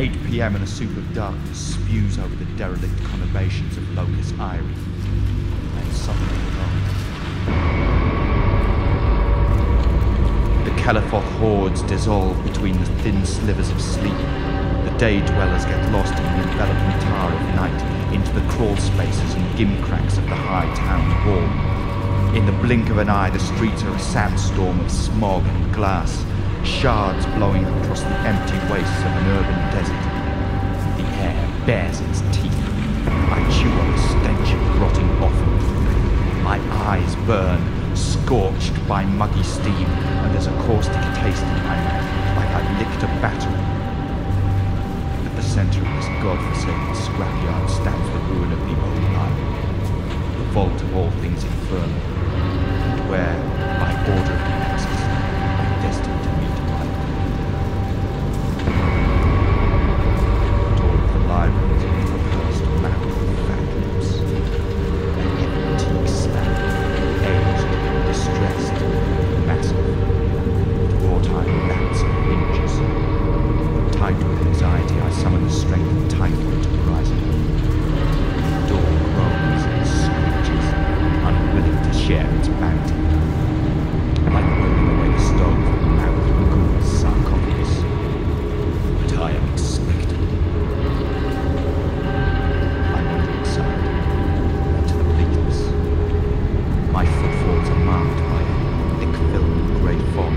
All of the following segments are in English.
8 p.m. and a soup of darkness spews over the derelict conurbations of Locust Eyrie. I am suddenly alone. The Califoth hordes dissolve between the thin slivers of sleep. The day dwellers get lost in the enveloping tar of night into the crawl spaces and gimcracks of the high town wall. In the blink of an eye, the streets are a sandstorm of smog and glass, shards blowing across the empty wastes of an urban desert. The air bares its teeth. I chew on the stench of rotting offal. My eyes burn, scorched by muggy steam, and there's a caustic taste in my mouth, like I licked a battery. At the centre of this god-forsaken scrapyard stands the ruin of the old library, the vault of all things infernal, and where, by order of the axis, I'm destined to meet my but all of the libraries are a cursed map of fat lips, an antique slab, aged, distressed, massive, with wrought-iron lamps and hinges. Tight with anxiety, I summon the strength of typhoid to rise it open. The door groans and screeches, unwilling to share its bounty. Like rolling away the stone from the mouth of Unclean's sarcophagus. But I am expected. I wander inside, into the bleakness. My footfalls are marked by a thick film of grey fog,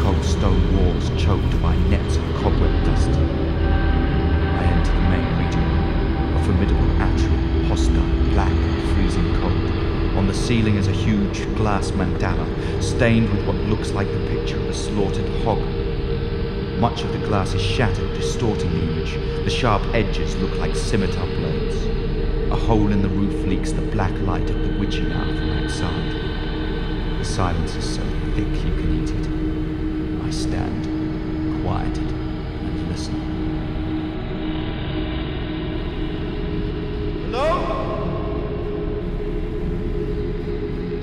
cold stone walls choked by nets of cobweb dust. I enter the main reading room, a formidable atrium, hostile, black and freezing cold. On the ceiling is a huge glass mandala, stained with what looks like the picture of a slaughtered hog. Much of the glass is shattered, distorting the image. The sharp edges look like scimitar blades. A hole in the roof leaks the black light of the witching hour from outside. The silence is so thick you can eat it. I stand, quieted, and listen. Hello?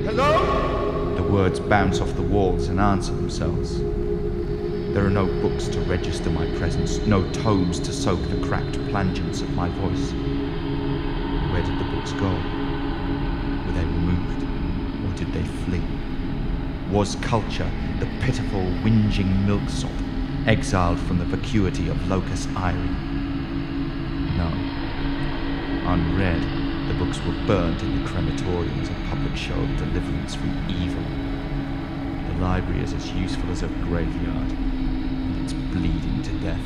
Hello? The words bounce off the walls and answer themselves. There are no books to register my presence, no tomes to soak the cracked plangence of my voice. Where did the books go? Were they removed, or did they flee? Was culture, the pitiful, whinging milksop, exiled from the vacuity of Locust Eyrie? No. Unread, the books were burnt in the crematorium as a public show of deliverance from evil. The library is as useful as a graveyard, and it's bleeding to death.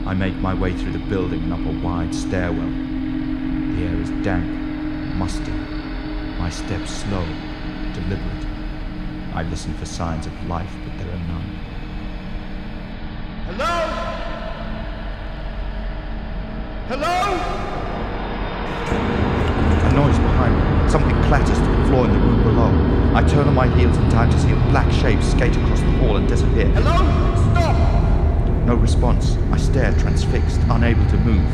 I make my way through the building and up a wide stairwell. The air is damp, musty, my steps slow, deliberate. I listen for signs of life, but there are none. Hello? Hello? A noise behind me. Something clatters to the floor in the room below. I turn on my heels in time to see a black shape skate across the hall and disappear. Hello? Stop! No response. I stare, transfixed, unable to move.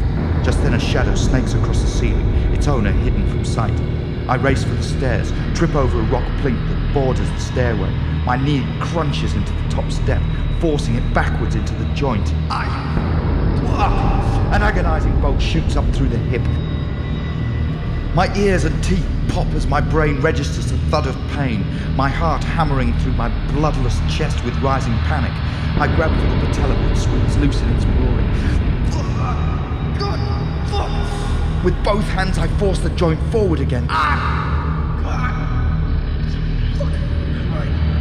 Just then a shadow snakes across the ceiling, its owner hidden from sight. I race for the stairs, trip over a rock plink that borders the stairway. My knee crunches into the top step, forcing it backwards into the joint. An agonizing bolt shoots up through the hip. My ears and teeth pop as my brain registers the thud of pain, my heart hammering through my bloodless chest with rising panic. I grab for the patella that swings loose in its mooring. With both hands I force the joint forward again.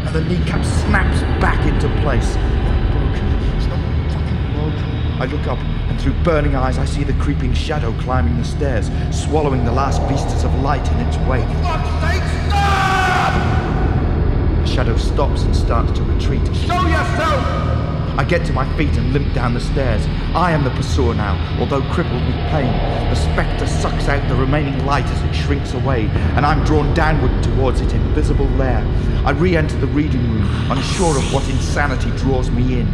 And the kneecap snaps back into place. It's not fucking broken. I look up, and through burning eyes I see the creeping shadow climbing the stairs, swallowing the last vistas of light in its wake. For fuck's sake, stop! The shadow stops and starts to retreat. Show yourself! I get to my feet and limp down the stairs. I am the pursuer now, although crippled with pain. The spectre sucks out the remaining light as it shrinks away, and I'm drawn downward towards its invisible lair. I re-enter the reading room, unsure of what insanity draws me in.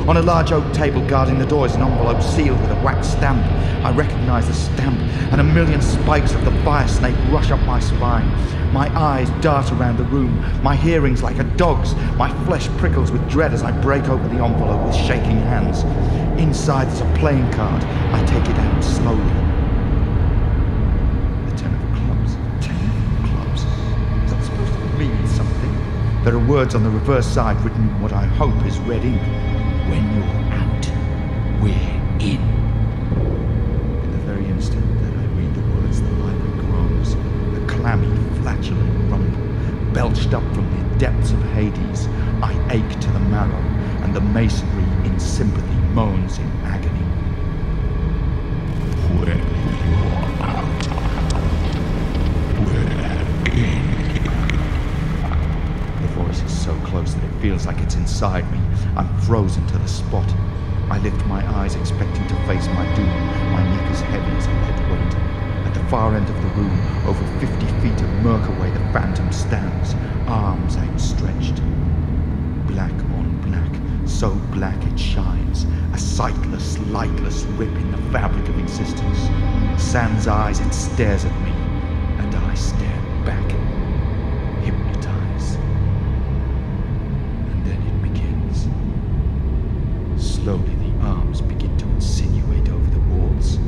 On a large oak table guarding the door is an envelope sealed with a wax stamp. I recognize the stamp, and a million spikes of the fire snake rush up my spine. My eyes dart around the room, my hearing's like a dog's, my flesh prickles with dread as I break open the envelope with shaking hands. Inside there's a playing card. I take it out slowly. The 10 of clubs. 10 of clubs. Is that supposed to mean something? There are words on the reverse side written in what I hope is red ink. When you're out, we're in. In the very instant that I read the words, the library groans. A clammy, flatulent rumble, belched up from the depths of Hades. I ache to the marrow, and the masonry in sympathy moans in agony. When you're out, we're in. The voice is so close that it feels like it's inside me. I'm frozen to the spot. I lift my eyes, expecting to face my doom. My neck is heavy as a lead weight. At the far end of the room, over 50 feet of murk away, the phantom stands, arms outstretched. Black on black, so black it shines, a sightless, lightless rip in the fabric of existence. Sans eyes, it stares at me, and I stare back, hypnotized. And then it begins. Slowly the arms begin to insinuate over the walls,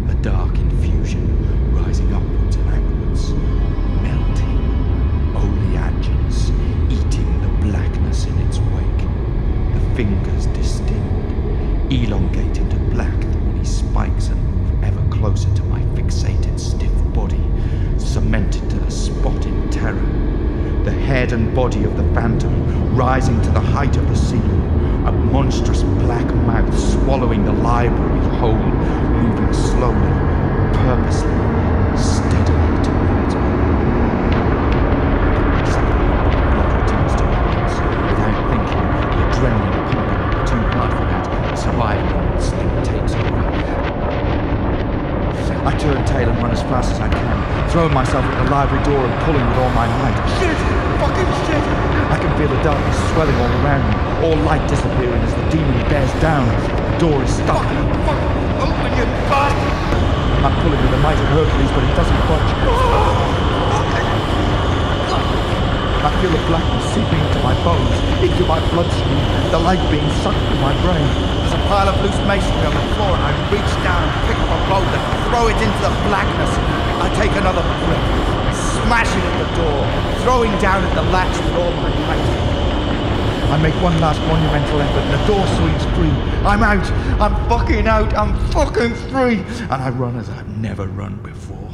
a dark infusion rising upwards and outwards, melting, oleaginous, eating the blackness in its wake. The fingers distilled, elongate into black thorny spikes and move ever closer to my fixated stiff body, cemented to the spot in terror. The head and body of the phantom rising to the height of the ceiling, a monstrous black mouth swallowing the library whole, moving slowly, purposely, steadily towards me. Blood returns to my hands. Without thinking, the adrenaline pumping too hard for that, so I instinct takes over. I turn tail and run as fast as I can, throwing myself at the library door and pulling with all my might. Shit! Fucking shit! I can feel the darkness swelling all around me, all light disappearing as the demon bears down. The door is stuck. Fuck! Open your bastard! I'm pulling with the might of Hercules, but it doesn't budge. I feel the blackness seeping into my bones, into my bloodstream, the light being sucked through my brain. There's a pile of loose masonry on the floor, and I reach down and pick up a bolt and throw it into the blackness. I take another grip, smashing at the door, throwing down at the latch with all my might. I make one last monumental effort, and the door swings free. I'm out! I'm fucking out! I'm fucking free! And I run as I've never run before.